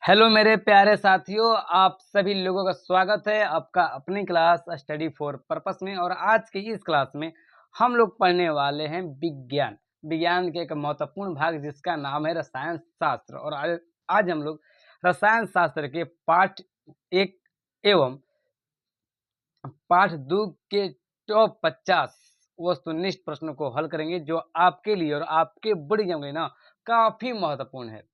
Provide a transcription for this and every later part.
Hello मेरे प्यारे साथियों, आप सभी लोगों का स्वागत है आपका अपनी क्लास स्टडी फॉर पर्पस में। और आज की इस क्लास में हम लोग पढ़ने वाले हैं विज्ञान के एक महत्वपूर्ण भाग जिसका नाम है रसायन शास्त्र। और आज हम लोग रसायन शास्त्र के पाठ 1 एवं पाठ 2 के टॉप 50 वस्तुनिष्ठ प्रश्नों को हल करेंगे, जो आपके लिए और आपके बोर्ड एग्जाम के लिए ना काफी महत्वपूर्ण है।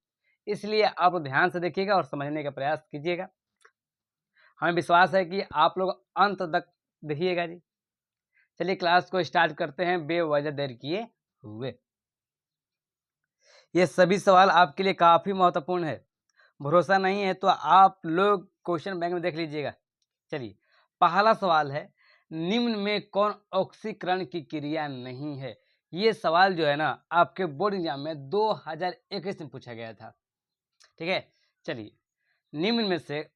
इसलिए आप ध्यान से देखिएगा और समझने का प्रयास कीजिएगा। हमें विश्वास है कि आप लोग अंत तक देखिएगा जी। चलिए क्लास को स्टार्ट करते हैं बेवजह देर किए हुए। ये सभी सवाल आपके लिए काफी महत्वपूर्ण है। भरोसा नहीं है तो आप लोग क्वेश्चन बैंक में देख लीजिएगा। चलिए पहला सवाल है, निम्न में कौन ऑक्सीकरण की क्रिया नहीं है। ये सवाल जो है ना आपके बोर्ड एग्जाम में 2021 में पूछा गया था। ठीक है, चलिए निम्न में से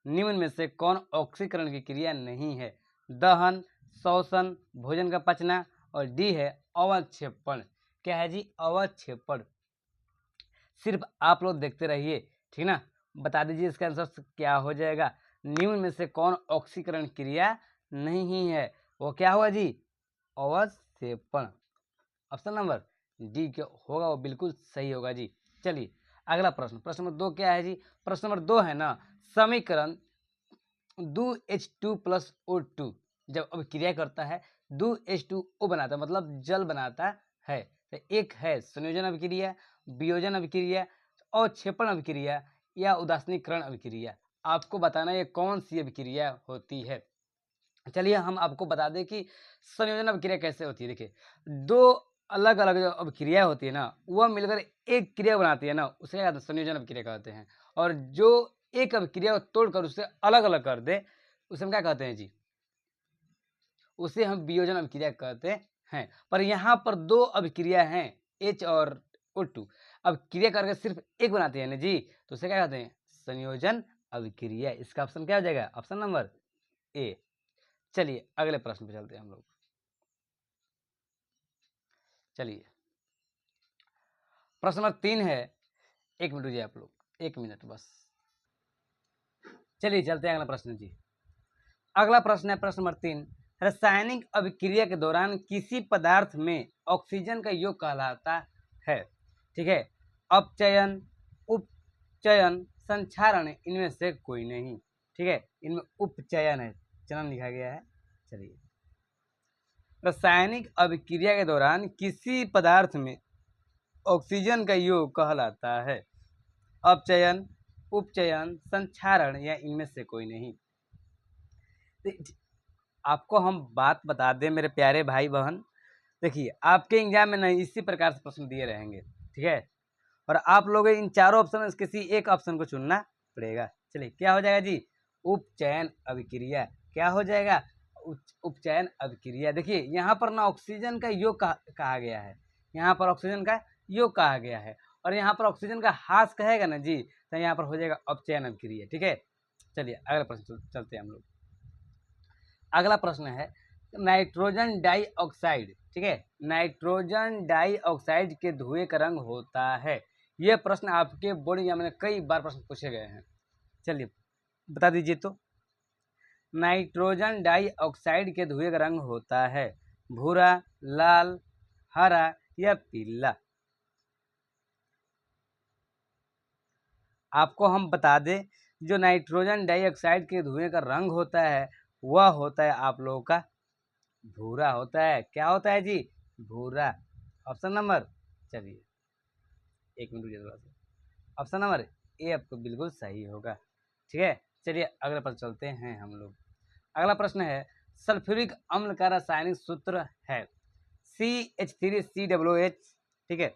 निम्न में से कौन ऑक्सीकरण की क्रिया नहीं है। दहन, श्वसन, भोजन का पचना और डी है अवक्षेपण। क्या है जी? अवक्षेपण। सिर्फ आप लोग देखते रहिए, ठीक ना। बता दीजिए इसका आंसर क्या हो जाएगा। निम्न में से कौन ऑक्सीकरण क्रिया नहीं है, वो क्या हुआ जी? अवक्षेपण। ऑप्शन नंबर डी क्या होगा, वो बिल्कुल सही होगा जी। चलिए अगला प्रश्न, प्रश्न नंबर 2 क्या है जी? प्रश्न नंबर 2 है ना, समीकरण 2H2 प्लस O2 जब अभिक्रिया करता है 2H2O बनाता है, मतलब जल बनाता है। तो एक है संयोजन अभिक्रिया, वियोजन अभिक्रिया, अवक्षेपण अभिक्रिया या उदासीनीकरण अभिक्रिया। आपको बताना ये कौन सी अभिक्रिया होती है। चलिए हम आपको बता दें कि संयोजन अभिक्रिया कैसे होती है। देखिए, दो अलग अलग जो अभिक्रिया होती है ना, वह मिलकर एक क्रिया बनाती है ना, उसे क्या कहते हैं? संयोजन अभिक्रिया कहते हैं। और जो एक अभिक्रिया को तोड़कर उसे अलग अलग कर दे, उसे हम क्या कहते हैं जी? उसे हम वियोजन अभिक्रिया कहते हैं। पर यहाँ पर दो अभिक्रिया हैं, H और O2। अब क्रिया करके सिर्फ एक बनाते हैं ना जी, तो उसे क्या कहते हैं? संयोजन अभिक्रिया। इसका ऑप्शन क्या हो जाएगा? Option number A. चलिए अगले प्रश्न पे चलते हैं हम लोग। चलिए प्रश्न नंबर 3 है, 1 मिनट रुकिए आप लोग, 1 मिनट बस। चलिए चलते हैं अगला प्रश्न जी। अगला प्रश्न है प्रश्न नंबर 3, रासायनिक अभिक्रिया के दौरान किसी पदार्थ में ऑक्सीजन का योग कहलाता है। ठीक है, अपचयन, उपचयन, संक्षारण, इनमें से कोई नहीं। ठीक है, इनमें उपचयन है, चलन लिखा गया है। चलिए, रासायनिक अभिक्रिया के दौरान किसी पदार्थ में ऑक्सीजन का योग कहलाता है। अपचयन, उपचयन, संक्षारण या इनमें से कोई नहीं। आपको हम बात बता दें मेरे प्यारे भाई बहन, देखिए आपके एग्जाम में नहीं इसी प्रकार से प्रश्न दिए रहेंगे। ठीक है, और आप लोग इन चारों ऑप्शन में किसी एक ऑप्शन को चुनना पड़ेगा। चलिए क्या हो जाएगा जी? उपचयन अभिक्रिया। क्या हो जाएगा? उपचयन अभिक्रिया। देखिए यहाँ पर ना ऑक्सीजन का योग कहा गया है, यहाँ पर ऑक्सीजन का योग कहा गया है, और यहाँ पर ऑक्सीजन का ह्रास कहेगा ना जी, तो यहाँ पर हो जाएगा अपचयन अभिक्रिया। ठीक है, चलिए अगला प्रश्न चलते हैं हम लोग। अगला प्रश्न है नाइट्रोजन डाइऑक्साइड। ठीक है, नाइट्रोजन डाइऑक्साइड के धुएं का रंग होता है। यह प्रश्न आपके बोर्ड एग्जाम में कई बार प्रश्न पूछे गए हैं। चलिए बता दीजिए तो। नाइट्रोजन डाइऑक्साइड के धुएं का रंग होता है भूरा, लाल, हरा या पीला। आपको हम बता दें, जो नाइट्रोजन डाइऑक्साइड के धुएं का रंग होता है वह होता है आप लोगों का भूरा होता है। क्या होता है जी? भूरा। ऑप्शन नंबर, चलिए 1 मिनट रुकिए थोड़ा सा, ऑप्शन नंबर ए आपको बिल्कुल सही होगा। ठीक है, चलिए अगले पर चलते हैं हम लोग। अगला प्रश्न है, सल्फ्यूरिक अम्ल का रासायनिक सूत्र है CH3COOH। ठीक है,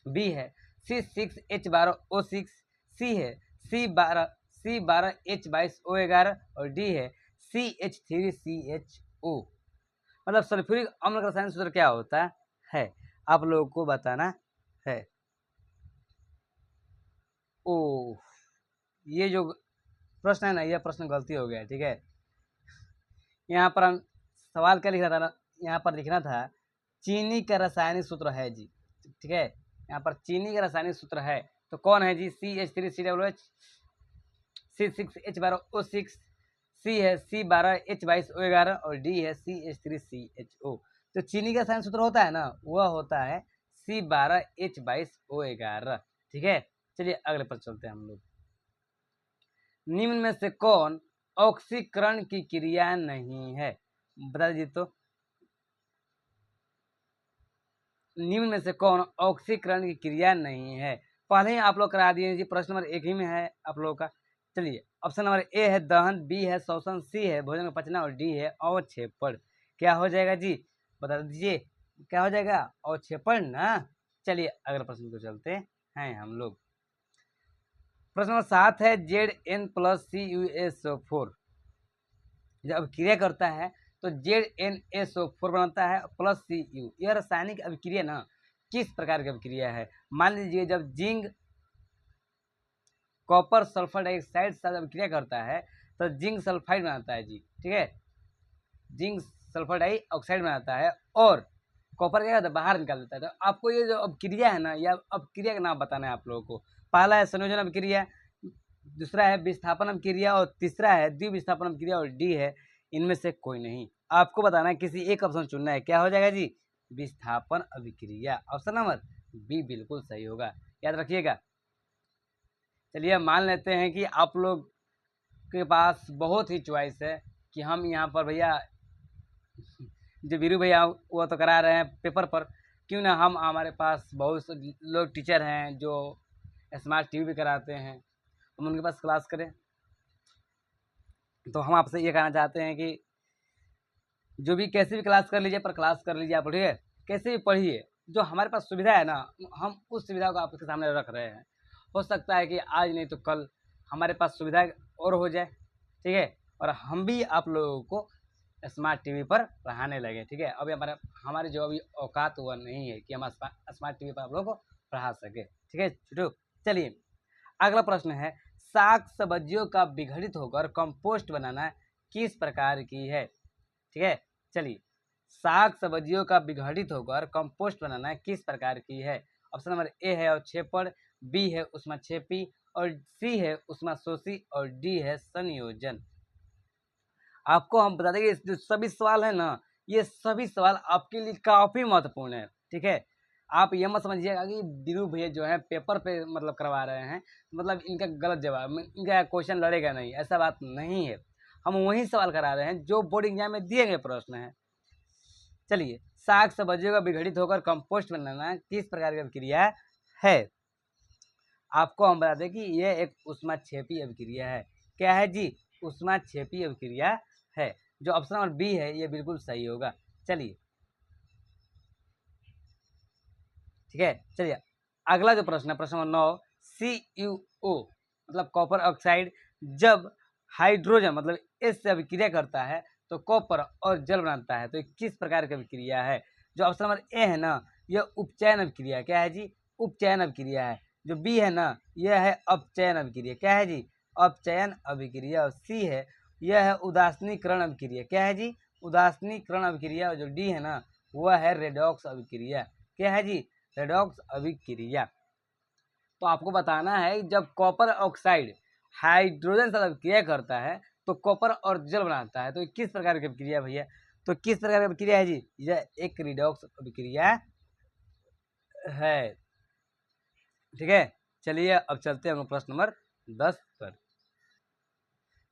बी है C6H12O6, सी है C12H22O11 और डी है CH3CHO। मतलब सल्फ्यूरिक अम्ल का रासायनिक सूत्र क्या होता है, आप लोगों को बताना है। ओ, ये जो प्रश्न है ना, यह प्रश्न गलती हो गया। ठीक है, यहाँ पर हम सवाल क्या लिखना था ना, यहाँ पर लिखना था चीनी का रासायनिक सूत्र है जी। ठीक है, यहाँ पर चीनी का रासायनिक सूत्र है तो कौन है जी, CH3COOH, C6H12O6, सी है C12H22O11 और डी है CH3CHO। तो चीनी का रासायनिक सूत्र होता है ना, वह होता है C12H22O11। ठीक है, चलिए अगले पर चलते हैं हम लोग। निम्न में से कौन ऑक्सीकरण की क्रिया नहीं है, बता दीजिए तो। निम्न में से कौन ऑक्सीकरण की क्रिया नहीं है, पहले ही आप लोग करा दिए जी, प्रश्न नंबर 1 ही में है आप लोगों का। चलिए ऑप्शन नंबर ए है दहन, बी है शोषण, सी है भोजन का पचना और डी है अवक्षेपण। क्या हो जाएगा जी, बता दीजिए क्या हो जाएगा, अवक्षेपण ना। चलिए अगले प्रश्न को चलते हैं हम लोग। प्रश्न नंबर 7 है ZN+CuSO4 जब क्रिया करता है तो ZnSO4 बनता है प्लस Cu। यह रासायनिक अभिक्रिया ना किस प्रकार की अभिक्रिया है, मान लीजिए जब जिंक कॉपर सल्फर डाइऑक्साइड साथ अभिक्रिया करता है तो जिंक सल्फाइड बनाता है जी। ठीक है, जिंक सल्फर डाइऑक्साइड बनाता है और कॉपर क्या होता है, बाहर निकाल देता है। तो आपको ये जो अभिक्रिया है ना, यह अभिक्रिया का नाम बताना है आप लोगों को। पहला है संयोजन अभिक्रिया, दूसरा है विस्थापन अभिक्रिया और तीसरा है द्विविस्थापन अभिक्रिया और डी है इनमें से कोई नहीं। आपको बताना है, किसी एक ऑप्शन चुनना है। क्या हो जाएगा जी, विस्थापन अभिक्रिया। ऑप्शन नंबर बी बिल्कुल सही होगा, याद रखिएगा। चलिए मान लेते हैं कि आप लोग के पास बहुत ही चॉइस है कि हम यहाँ पर भैया जो वीरू भैया वो तो करा रहे हैं पेपर पर, क्यों ना हम, हमारे पास बहुत से लोग टीचर हैं जो स्मार्ट टीवी भी कराते हैं, हम उनके पास क्लास करें। तो हम आपसे ये कहना चाहते हैं कि जो भी कैसे भी क्लास कर लीजिए, पर क्लास कर लीजिए आप, ठीक है, कैसे भी पढ़िए। जो हमारे पास सुविधा है ना, हम उस सुविधा को आपके सामने रख रहे हैं। हो सकता है कि आज नहीं तो कल हमारे पास सुविधा और हो जाए, ठीक है, और हम भी आप लोगों को स्मार्ट टीवी पर पढ़ाने लगे। ठीक है, अभी हमारे जो अभी औकात हुआ नहीं है कि हम स्मार्ट टीवी पर आप लोगों को पढ़ा सके। ठीक है छोटू, चलिए अगला प्रश्न है, साग सब्जियों का विघटित होकर कंपोस्ट बनाना किस प्रकार की है। ठीक है, चलिए साग सब्जियों का विघटित होकर कंपोस्ट बनाना किस प्रकार की है। ऑप्शन नंबर ए है अवक्षेपण, बी है ऊष्माक्षेपी और सी है ऊष्माशोषी और डी है संयोजन। आपको हम बता देंगे जो सभी सवाल है ना, ये सभी सवाल आपके लिए काफी महत्वपूर्ण है। ठीक है, आप ये मत समझिएगा कि बीरू भैया जो है पेपर पे मतलब करवा रहे हैं, मतलब इनका गलत जवाब, इनका क्वेश्चन लड़ेगा नहीं, ऐसा बात नहीं है। हम वही सवाल करा रहे हैं जो बोर्ड एग्जाम में दिए गए प्रश्न हैं। चलिए, साग सब्जियों का विघटित होकर कंपोस्ट बनाना किस प्रकार की अभिक्रिया है। आपको हम बता दें कि यह एक ऊष्माक्षेपी अभिक्रिया है। क्या है जी, ऊष्माक्षेपी अभिक्रिया है। जो ऑप्शन नंबर बी है ये बिल्कुल सही होगा। चलिए ठीक है, चलिए अगला जो प्रश्न है, प्रश्न नंबर 9, CuO मतलब कॉपर ऑक्साइड जब हाइड्रोजन मतलब एस से अभिक्रिया करता है तो कॉपर और जल बनाता है, तो ये किस प्रकार की अभिक्रिया है। जो ऑप्शन नंबर ए है ना, यह उपचयन अभिक्रिया। क्या है जी, उपचयन अभिक्रिया है। जो बी है ना, यह है अपचयन अभिक्रिया। क्या है जी, अपचयन अभिक्रिया। और सी है, यह है उदासीनीकरण अभिक्रिया। क्या है जी, उदासीनीकरण अभिक्रिया। और जो डी है ना, वह है रेडॉक्स अभिक्रिया। क्या है जी, रेडॉक्स अभिक्रिया। तो आपको बताना है जब कॉपर ऑक्साइड हाइड्रोजन से अभिक्रिया करता है तो कॉपर और जल बनाता है, तो किस प्रकार की अभिक्रिया भैया। तो किस प्रकार की अभिक्रिया है जी, यह एक रिडॉक्स अभिक्रिया है। ठीक है, चलिए अब चलते हैं हम प्रश्न नंबर 10 पर।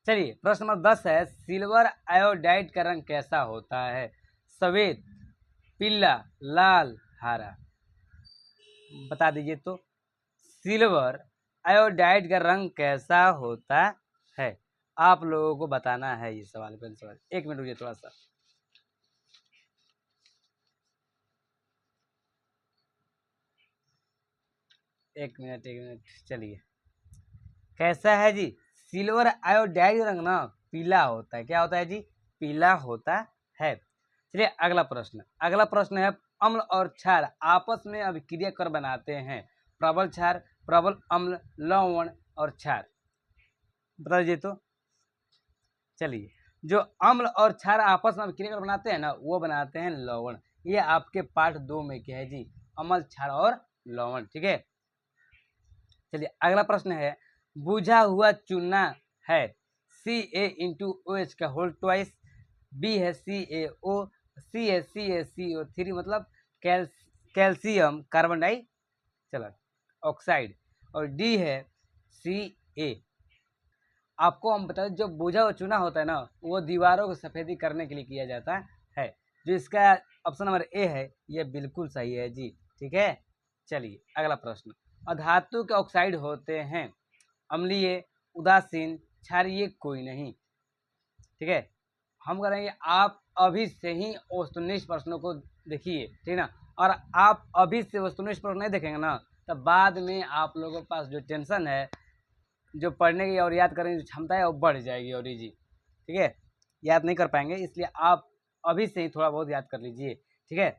चलिए प्रश्न नंबर 10 है, सिल्वर आयोडाइड का रंग कैसा होता है, सफेद, पीला, लाल, हरा। बता दीजिए तो, सिल्वर आयोडाइड का रंग कैसा होता है। आप लोगों को बताना है ये सवाल का सवाल। एक मिनट रुकिए थोड़ा सा। एक मिनट चलिए, कैसा है जी, सिल्वर आयोडाइड रंग ना पीला होता है। क्या होता है जी, पीला होता है। चलिए अगला प्रश्न है, अम्ल और क्षार आपस में अभिक्रिया कर बनाते हैं प्रबल क्षार, प्रबल अम्ल, लवण और क्षार। बता दीजिए तो। चलिए, जो अम्ल और क्षार आपस में अभिक्रिया कर बनाते हैं ना, वो बनाते हैं लवण। ये आपके पार्ट 2 में क्या है जी, अम्ल, क्षार और लवण। ठीक है, चलिए अगला प्रश्न है, बुझा हुआ चूना है Ca*OH का होल ट्वाइस, बी है CaO, सी है CaCO3 मतलब कैल्शियम कार्बन डाई चलो ऑक्साइड, और डी है Ca। आपको हम बता दें, जो बुझा हुआ चूना होता है ना, वो दीवारों को सफेदी करने के लिए किया जाता है। जो इसका ऑप्शन नंबर ए है, ये बिल्कुल सही है जी। ठीक है, चलिए अगला प्रश्न, अधातु के ऑक्साइड होते हैं अम्लीय, उदासीन, क्षारीय, कोई नहीं। ठीक है, हम करेंगे, आप अभी से ही वस्तुनिष्ठ प्रश्नों को देखिए, ठीक ना, और आप अभी से वस्तुनिष्ठ प्रश्न नहीं देखेंगे ना, तब बाद में आप लोगों के पास जो टेंशन है, जो पढ़ने की और याद करने की क्षमता है, वो बढ़ जाएगी और जी। ठीक है, याद नहीं कर पाएंगे, इसलिए आप अभी से ही थोड़ा बहुत याद कर लीजिए। ठीक है,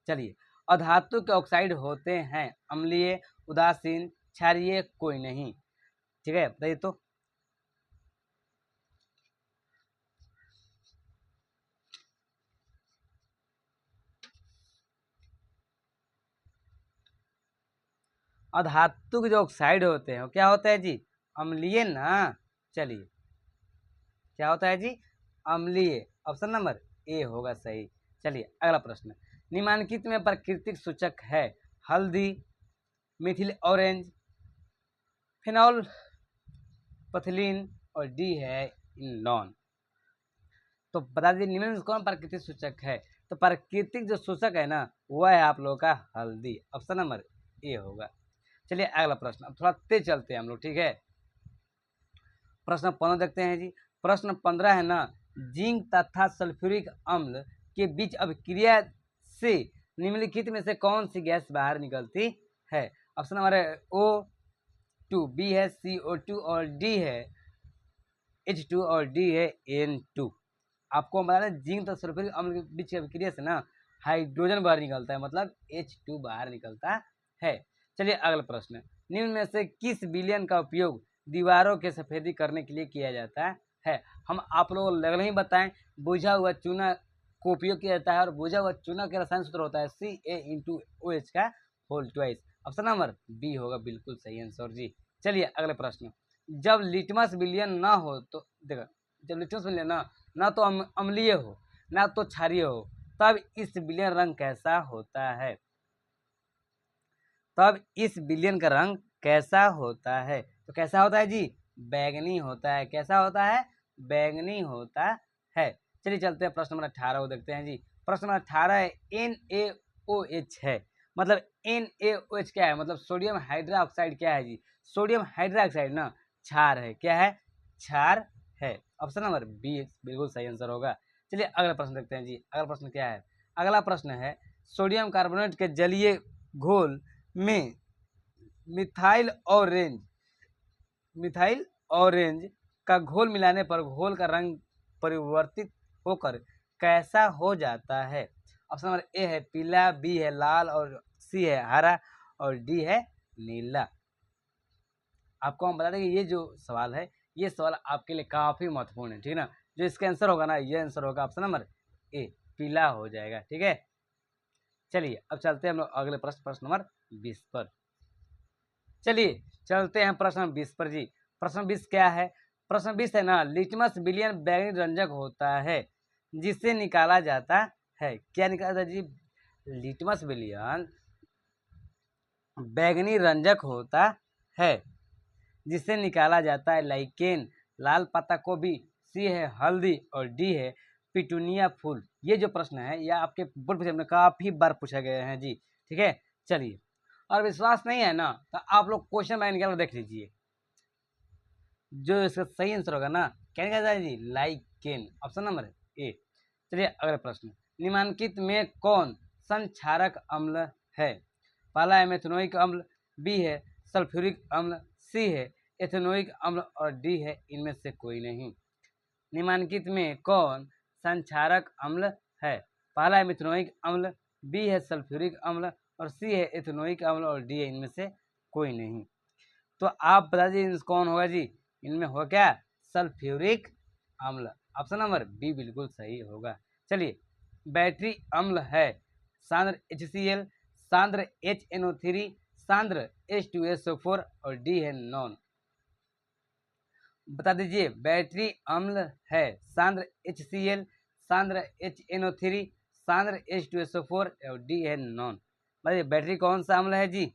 चलिए, अधातु के ऑक्साइड होते हैं अम्लीय, उदासीन, क्षारीय, कोई नहीं। ठीक है, बताइए तो। अधातु के जो ऑक्साइड होते हैं वो क्या होता है जी, अम्लीय ना। चलिए, क्या होता है जी, अम्लीय। ऑप्शन नंबर ए होगा सही। चलिए अगला प्रश्न, निम्नलिखित में प्राकृतिक सूचक है हल्दी, मिथिल ऑरेंज, फिनॉल पथलीन, और डी है इनलॉन। तो बता दीजिए निम्न में कौन प्राकृतिक सूचक है। तो प्राकृतिक जो सूचक है ना, वह है आप लोगों का हल्दी। ऑप्शन नंबर ए होगा। चलिए अगला प्रश्न, अब थोड़ा तेज चलते हैं हम लोग। ठीक है, प्रश्न 15 देखते हैं जी। प्रश्न 15 है ना, जिंक तथा सल्फ्यूरिक अम्ल के बीच अभिक्रिया से निम्नलिखित में से कौन सी गैस बाहर निकलती है। ऑप्शन नंबर है O2, बी है CO2, और डी है H2, और डी है N2। आपको हम बता दें, जिंक तथा सल्फ्यूरिक अम्ल के बीच की अभिक्रिया से ना हाइड्रोजन बाहर निकलता है, मतलब H2 बाहर निकलता है। चलिए अगला प्रश्न, निम्न में से किस विलयन का उपयोग दीवारों के सफेदी करने के लिए किया जाता है। हम आप लोगों को लगल ही बताएं, बुझा हुआ चूना को उपयोग किया जाता है, और बुझा हुआ चूना का रसायन सूत्र होता है Ca*OH का whole twice. Option number b होगा बिल्कुल सही आंसर जी। चलिए अगले प्रश्न, जब लिटमस विलयन ना हो तो देखो, जब लिटमस विलयन ना तो अम्लीय हो ना तो क्षारीय हो, तब इस विलयन रंग कैसा होता है। तब इस विलयन का रंग कैसा होता है। तो कैसा होता है जी, बैंगनी होता है। कैसा होता है, बैंगनी होता है। चलिए चलते हैं प्रश्न नंबर 18 को देखते हैं जी। प्रश्न नंबर 18 है, NaOH है, मतलब NaOH क्या है, मतलब सोडियम हाइड्रोक्साइड क्या है जी, सोडियम हाइड्रोक्साइड ना क्षार है। क्या है, क्षार है। ऑप्शन नंबर बी बिल्कुल सही आंसर होगा। चलिए अगला प्रश्न देखते हैं जी। अगला प्रश्न क्या है, अगला प्रश्न है, सोडियम कार्बोनेट के जलीय घोल में मिथाइल ऑरेंज का घोल मिलाने पर घोल का रंग परिवर्तित होकर कैसा हो जाता है। ऑप्शन नंबर ए है पीला, बी है लाल, और सी है हरा, और डी है नीला। आपको हम बता दें कि ये जो सवाल है, ये सवाल आपके लिए काफी महत्वपूर्ण है। ठीक है ना, जो इसका आंसर होगा ना, ये आंसर होगा ऑप्शन नंबर ए, पीला हो जाएगा। ठीक है, चलिए अब चलते हैं हम लोग अगले प्रश्न नंबर 20 पर। चलिए चलते हैं प्रश्न 20 पर जी। प्रश्न 20 क्या है, प्रश्न 20 है ना, लिटमस विलयन बैंगनी रंजक होता है जिसे निकाला जाता है। क्या निकाला जाता है जी, लिटमस विलयन बैंगनी रंजक होता है जिसे निकाला जाता है लाइकेन, लाल पत्ता गोभी, सी है हल्दी, और डी है पिटूनिया फूल। ये जो प्रश्न है, यह आपके बोर्ड परीक्षा में काफी बार पूछा गया है जी। ठीक है, चलिए, और विश्वास नहीं है ना, तो आप लोग क्वेश्चन बैंक निकाल देख लीजिए। जो इसका सही आंसर होगा ना, क्या निकाला जाए जी, लाइकेन। Option number A. चलिए अगला प्रश्न, निम्नलिखित में कौन संक्षारक अम्ल है। पहला है मेथनोइक अम्ल, बी है सल्फ्यूरिक अम्ल, सी है एथेनोइक अम्ल, और डी है इनमें से कोई नहीं। निम्नलिखित में कौन संक्षारक अम्ल है। पहला है मिथनोइक अम्ल, बी है सल्फ्यूरिक अम्ल, और सी है एथेनोइक अम्ल, और डी है इनमें से कोई नहीं। तो आप बता दीजिए कौन होगा जी, इनमें होगा क्या, सल्फ्यूरिक अम्ल। ऑप्शन नंबर बी बिल्कुल सही होगा। चलिए, बैटरी अम्ल है सांद्र HCl, सांद्र HNO3, सांद्र H2SO4 और डी है नॉन। बता दीजिए बैटरी अम्ल है सांद्र HCl, सांद्र HNO3, सांद्र H2SO4 और डी है नॉन। बताइए बैटरी कौन सा अम्ल है जी?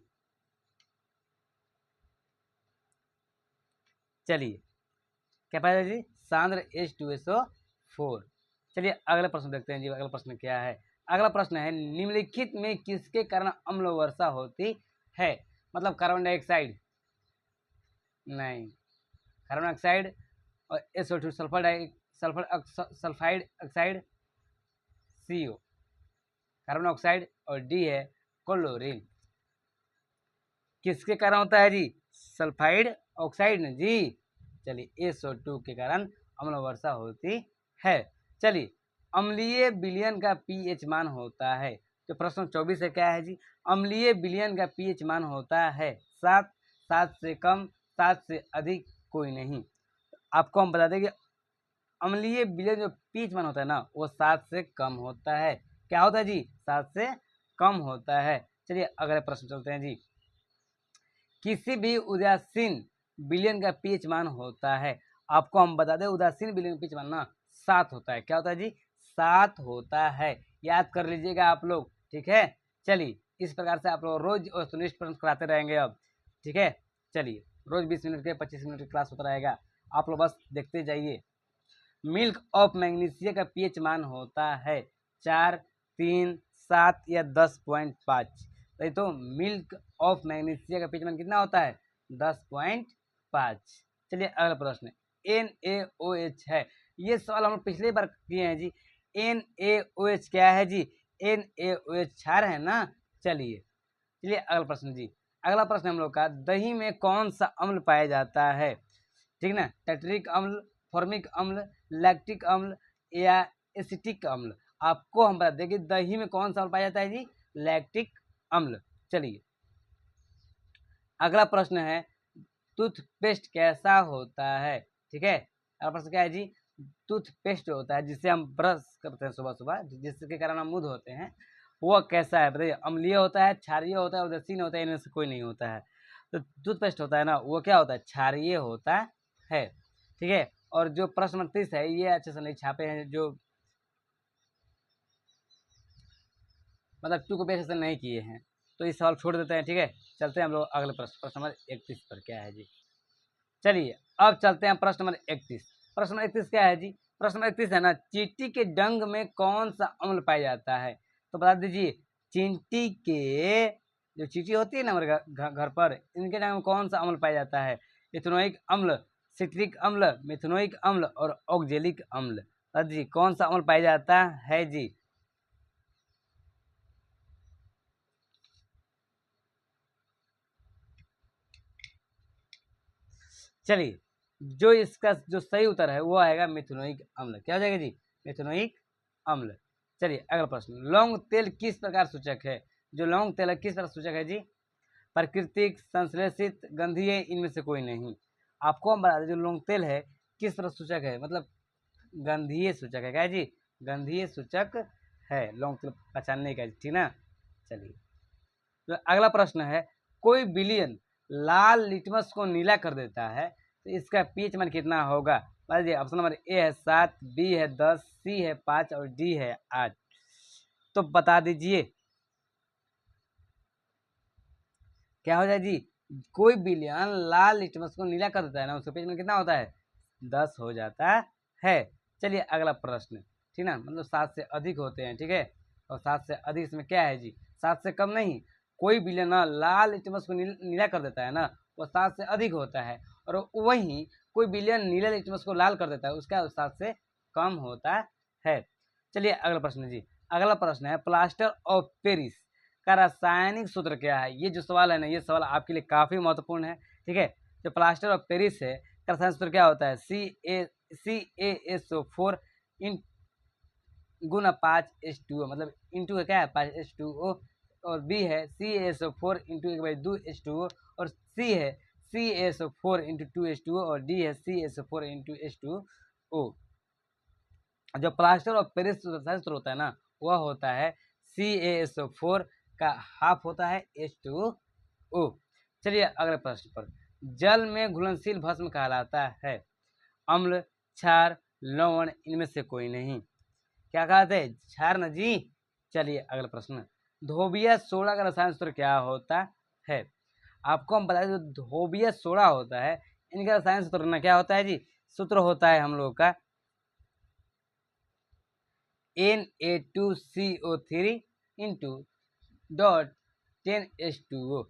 चलिए क्या पाया जी? सांद्र H2SO4। चलिए अगला प्रश्न देखते हैं जी। अगला प्रश्न क्या है? अगला प्रश्न है निम्नलिखित में किसके कारण अम्ल वर्षा होती है? मतलब कार्बन डाइऑक्साइड नहीं, कार्बन डाइऑक्साइड और SO2 sulphide oxide CO, carbon oxide और डी है क्लोरीन। किसके कारण होता है जी? सल्फाइड ऑक्साइड न जी। चलिए SO2 के कारण अम्ल वर्षा होती है। चलिए अम्लीय विलयन का pH मान होता है। तो प्रश्न 24 है क्या है जी? अम्लीय विलयन का pH मान होता है 7, 7 से कम, 7 से अधिक, कोई नहीं। आपको हम बता दें कि अम्लीय विलयन जो pH मान होता है ना वो 7 से कम होता है। क्या होता है जी? 7 से कम होता है। चलिए अगले प्रश्न चलते हैं जी। किसी भी उदासीन विलयन का pH मान होता है। आपको हम बता दें उदासीन विलयन का pH मान ना 7 होता है। क्या होता है जी? 7 होता है। याद कर लीजिएगा आप लोग, ठीक है। चलिए इस प्रकार से आप लोग रोज वस्तुनिष्ठ प्रश्न कराते रहेंगे अब, ठीक है। चलिए रोज 20 मिनट के 25 मिनट की क्लास होता रहेगा, आप लोग बस देखते जाइए। मिल्क ऑफ मैग्नीशिया का pH मान होता है 4, 3, 7 या 10.5। तो मिल्क ऑफ मैग्नीशिया का pH मान कितना होता है? 10.5। चलिए अगला प्रश्न NaOH है। ये सवाल हम पिछले बार किए हैं जी। NaOH क्या है जी? NaOH क्षार है ना। चलिए अगला प्रश्न जी। अगला प्रश्न हम लोग का दही में कौन सा अम्ल पाया जाता है? ठीक ना, टैट्रिक अम्ल, फॉर्मिक अम्ल, लैक्टिक अम्ल या एसिटिक अम्ल। आपको हम बता दें कि दही में कौन सा अम्ल पाया जाता है जी? लैक्टिक अम्ल। चलिए अगला प्रश्न है टूथपेस्ट कैसा होता है? ठीक है, अगला प्रश्न क्या है जी? टूथपेस्ट होता है जिससे हम ब्रश करते हैं सुबह सुबह, जिसके कारण हम मुंह धोते हैं, वो कैसा है बताइए? अम्लीय होता है, क्षारीय होता है, उदासीन होता है, इनमें से कोई नहीं होता है। तो टूथपेस्ट होता है ना वो क्या होता है? क्षारीय होता है, ठीक है। और जो प्रश्न 29 है ये अच्छे से नहीं छापे हैं, जो मतलब टू को अच्छे से नहीं किए हैं, तो इस सवाल छोड़ देते हैं, ठीक है। चलते हैं हम लोग अगले प्रश्न, प्रश्न नंबर 31 पर क्या है जी। चलिए अब चलते हैं प्रश्न नंबर 31। प्रश्न नंबर 31 क्या है जी? प्रश्न नंबर 31 है ना, चींटी के डंग में कौन सा अम्ल पाया जाता है? तो बता दीजिए चींटी के जो चींटी होती है ना हमारे घर पर, इनके डंग में कौन सा अम्ल पाया जाता है? इथेनोइक अम्ल, सिट्रिक अम्ल, मिथेनोइक अम्ल और ऑक्जेलिक अम्ल। बता दीजिए कौन सा अम्ल पाया जाता है जी? चलिए जो इसका जो सही उत्तर है वो आएगा मिथेनोइक अम्ल। क्या हो जाएगा जी? मिथेनोइक अम्ल। चलिए अगला प्रश्न, लौंग तेल किस प्रकार सूचक है? जो लौंग तेल है किस प्रकार सूचक है जी? प्राकृतिक, संश्लेषित, गंधीय, इनमें से कोई नहीं। आपको हम बता दें जो लौंग तेल है किस तरह सूचक है, मतलब गंधीय सूचक है। क्या जी? गंधीय सूचक है लौंग तेल पहचानने का, ठीक ना। चलिए तो अगला प्रश्न है, कोई विलयन लाल लिटमस को नीला कर देता है तो इसका pH मान कितना होगा? बताइए ऑप्शन नंबर ए है 7, बी है 10, सी है 5 और डी है 8। तो बता दीजिए क्या हो जाए जी? कोई विलयन लाल लिटमस को नीला कर देता है ना, उसका pH मान कितना होता है? 10 हो जाता है। चलिए अगला प्रश्न, ठीक ना, मतलब 7 से अधिक होते हैं, ठीक है। और 7 से अधिक इसमें क्या है जी? 7 से कम नहीं। कोई विलयन ना लाल लिटमस को नीला कर देता है ना, वो 7 से अधिक होता है। और वहीं कोई विलयन नीला लिटमस को लाल कर देता है उसका 7 से कम होता है। चलिए अगला प्रश्न जी। अगला प्रश्न है प्लास्टर ऑफ पेरिस का रासायनिक सूत्र क्या है? ये जो सवाल है ना, ये सवाल आपके लिए काफ़ी महत्वपूर्ण है, ठीक है। जो प्लास्टर ऑफ पेरिस है का रासायनिक सूत्र क्या होता है? CaSO4 इन गुना 5H2O, मतलब इंटू का क्या है? 5H2O। और बी है CaSO4 इंटू 1/2H2O। और सी है CaSO4 इंटू 2H2O। और डी है CaSO4 इंटू H2O। जो प्लास्टर ऑफ पेरिस रासायनिक सूत्र होता है ना, वह होता है CaSO4 का हाफ होता है H2O। चलिए अगले प्रश्न पर, जल में घुलनशील भस्म कहलाता है अम्ल, क्षार, लवण, इनमें से कोई नहीं। क्या कहते हैं? क्षार न जी। चलिए अगला प्रश्न, धोबिया सोडा का रसायन सूत्र क्या होता है? आपको हम बताएं, जो धोबिया सोडा होता है इनका रसायन सूत्र ना क्या होता है जी? सूत्र होता है हम लोग का Na2CO3 इंटू डॉट 10H2O।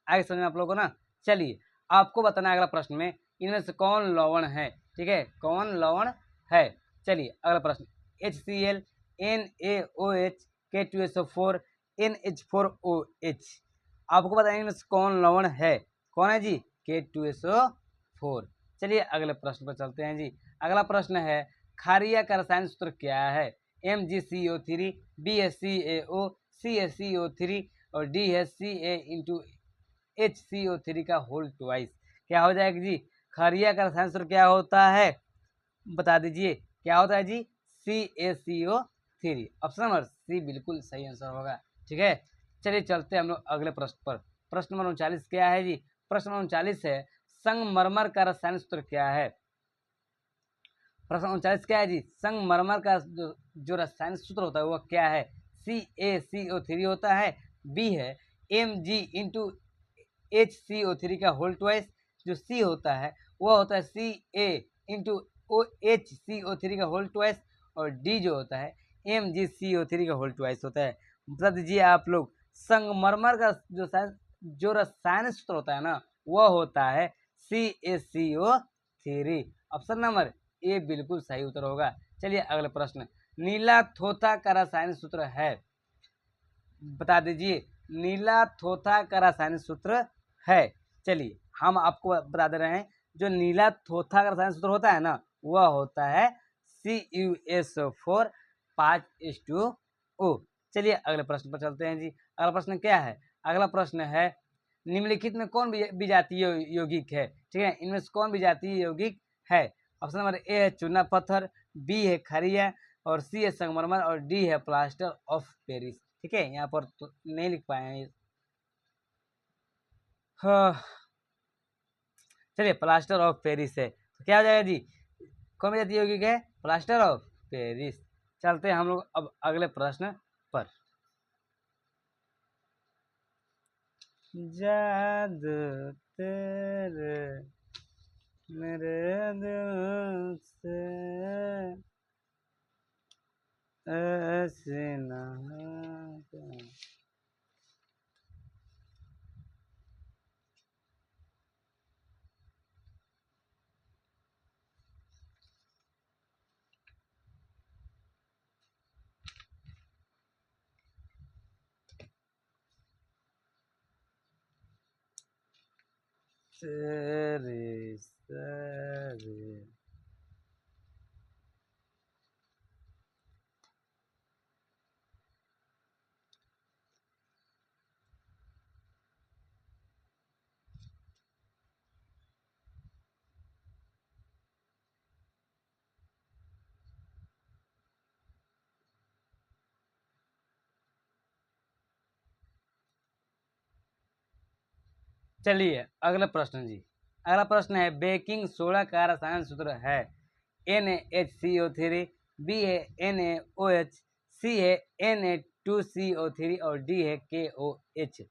आगे समझ में आप लोगों को ना। चलिए आपको बताना है अगला प्रश्न में इनमें से कौन लवण है, ठीक है, कौन लवण है। चलिए अगला प्रश्न, HCl, NaOH, K2SO4, NH4OH। आपको बताएंगे इनमें से कौन लवण है, कौन है जी? K2SO4। चलिए अगले प्रश्न पर चलते हैं जी। अगला प्रश्न है, खारिया का रसायन सूत्र क्या है? MgCO3, B है CaO, C है CO3 और D है Ca इंटू HCO3 का होल ट्वाइस। क्या हो जाएगा जी? खारिया का रसायन सूत्र क्या होता है? बता दीजिए क्या होता है जी? CaCO3। ऑप्शन नंबर सी बिल्कुल सही आंसर होगा, ठीक है। चलिए चलते हैं हम लोग अगले प्रश्न पर। प्रश्न नंबर 39 क्या है जी? प्रश्न नंबर 39 है, संगमरमर का रसायन सूत्र क्या है? प्रश्न 39 क्या है जी? संगमरमर का जो रसायन सूत्र होता है वह क्या है? CaCO3 होता है, बी है Mg इंटू HCO3 का होल ट्वाइस, जो सी होता है वह होता है Ca इंटू HCO3 का होल ट्वाइस, और डी जो होता है MgCO3 का होल ट्वाइस होता है। बता दीजिए आप लोग, संगमरमर का जो रसायन सूत्र होता है ना वह होता है CaCO3। ऑप्शन नंबर ए बिल्कुल सही उत्तर होगा। चलिए अगला प्रश्न, नीला थोथा का रासायनिक सूत्र है, बता दीजिए नीला थोथा का रासायनिक सूत्र है। चलिए हम आपको बता दे रहे हैं, जो नीला थोथा का रासायनिक सूत्र होता है ना वह होता है CuSO4 5H2O। चलिए अगले प्रश्न पर चलते हैं जी। अगला प्रश्न क्या है? अगला प्रश्न है, निम्नलिखित में कौन विजातीय यौगिक है, ठीक है, इनमें से कौन विजातीय यौगिक है? ऑप्शन नंबर ए है चूना पत्थर, बी है खरिया और सी है संगमरमर और डी है प्लास्टर ऑफ पेरिस। ठीक है, यहाँ पर तो नहीं लिख पाए हैं। हाँ, चलिए प्लास्टर ऑफ पेरिस है, तो क्या हो जाएगा जी? कौन विजातीय यौगिक है? Plaster of Paris. चलते हैं हम लोग अब अगले प्रश्न पर। जादू तेरे मेरे दिल से ऐसे ना तेरे सरे। चलिए अगला प्रश्न जी। अगला प्रश्न है, बेकिंग सोडा का रसायन सूत्र है NaHCO3, बी है NaOH, सी है Na2CO3 और डी है KOH।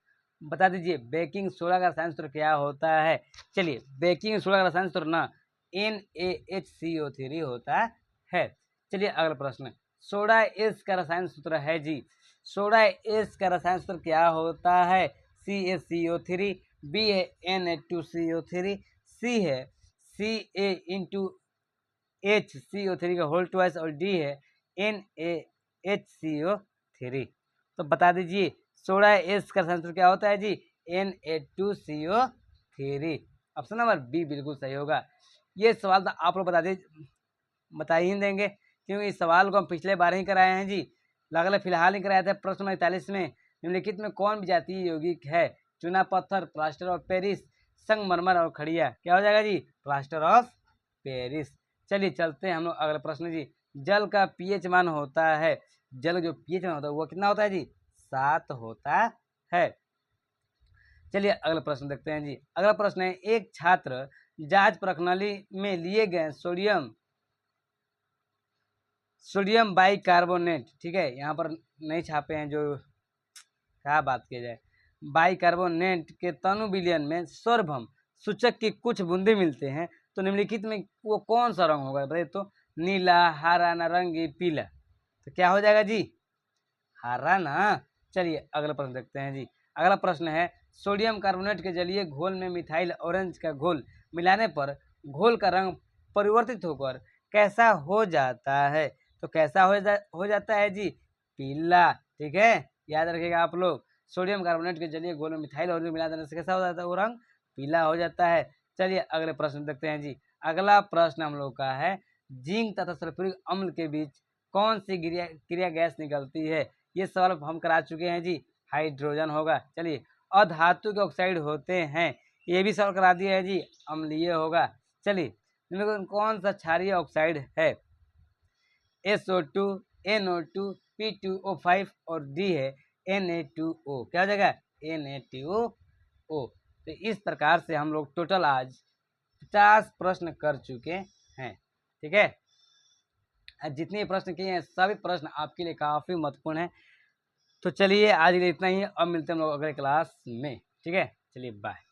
बता दीजिए बेकिंग सोडा का रसायन सूत्र क्या होता है? चलिए बेकिंग सोडा का रसायन सूत्र ना NaHCO3 होता है। चलिए अगला प्रश्न, सोडा एस का रसायन सूत्र है जी। सोडा एस का रसायन सूत्र क्या होता है? CaCO3, बी है Na2CO3, सी है Ca इंटू HCO3 का होल ट्वाइस और डी है NaHCO3। तो बता दीजिए सोडा एस का रसायन सूत्र क्या होता है जी? Na2CO3। ऑप्शन नंबर बी बिल्कुल सही होगा। ये सवाल तो आप लोग बता ही देंगे, क्योंकि इस सवाल को हम पिछले बार ही कराए हैं जी, लगभग फिलहाल ही कराया था। प्रश्न नंबर 41 में, निम्नलिखित में कौन विजातीय यौगिक है? चूना पत्थर, प्लास्टर ऑफ पेरिस, संगमरमर और खड़िया। क्या हो जाएगा जी? Plaster of Paris. चलिए चलते हैं हम लोग अगले प्रश्न जी। जल का पीएच मान होता है, जल जो पीएच मान होता है वो कितना होता है जी? साथ होता है। चलिए अगला प्रश्न देखते हैं जी। अगला प्रश्न है, एक छात्र जांच प्रणाली में लिए गए सोडियम बाइकार्बोनेट, ठीक है, यहाँ पर नहीं छापे हैं, जो क्या बात की जाए, बाइकार्बोनेट के तनु विलयन में सार्वभौम सूचक की कुछ बूंदे मिलते हैं, तो निम्नलिखित में वो कौन सा रंग होगा बताइए तो? नीला, हरा, नारंगी, पीला। तो क्या हो जाएगा जी? हरा ना। चलिए अगला प्रश्न देखते हैं जी। अगला प्रश्न है, सोडियम कार्बोनेट के जलीय घोल में मिथाइल ऑरेंज का घोल मिलाने पर घोल का रंग परिवर्तित होकर कैसा हो जाता है? तो कैसा हो जाता है जी? पीला। ठीक है, याद रखिएगा आप लोग। सोडियम कार्बोनेट के जलीय घोल में मिथाइल ऑरेंज मिला देने से कैसा हो जाता है? वो रंग पीला हो जाता है। चलिए अगले प्रश्न देखते हैं जी। अगला प्रश्न हम लोग का है, जिंक तथा सल्फ्यूरिक अम्ल के बीच कौन सी क्रिया गैस निकलती है? ये सवाल हम करा चुके हैं जी, हाइड्रोजन होगा। चलिए, अधातु के ऑक्साइड होते हैं, ये भी सवाल करा दिया है जी, अम्लीय होगा। चलिए, इनमें कौन सा क्षारीय ऑक्साइड है? SO2, NO2, P2O5 और D है Na2O। क्या हो जाएगा? Na2O। तो इस प्रकार से हम लोग टोटल आज 50 प्रश्न कर चुके हैं। ठीक है, जितने प्रश्न किए हैं सभी प्रश्न आपके लिए काफ़ी महत्वपूर्ण है। तो चलिए आज के लिए इतना ही, अब मिलते हैं हम लोग अगले क्लास में। ठीक है, चलिए बाय।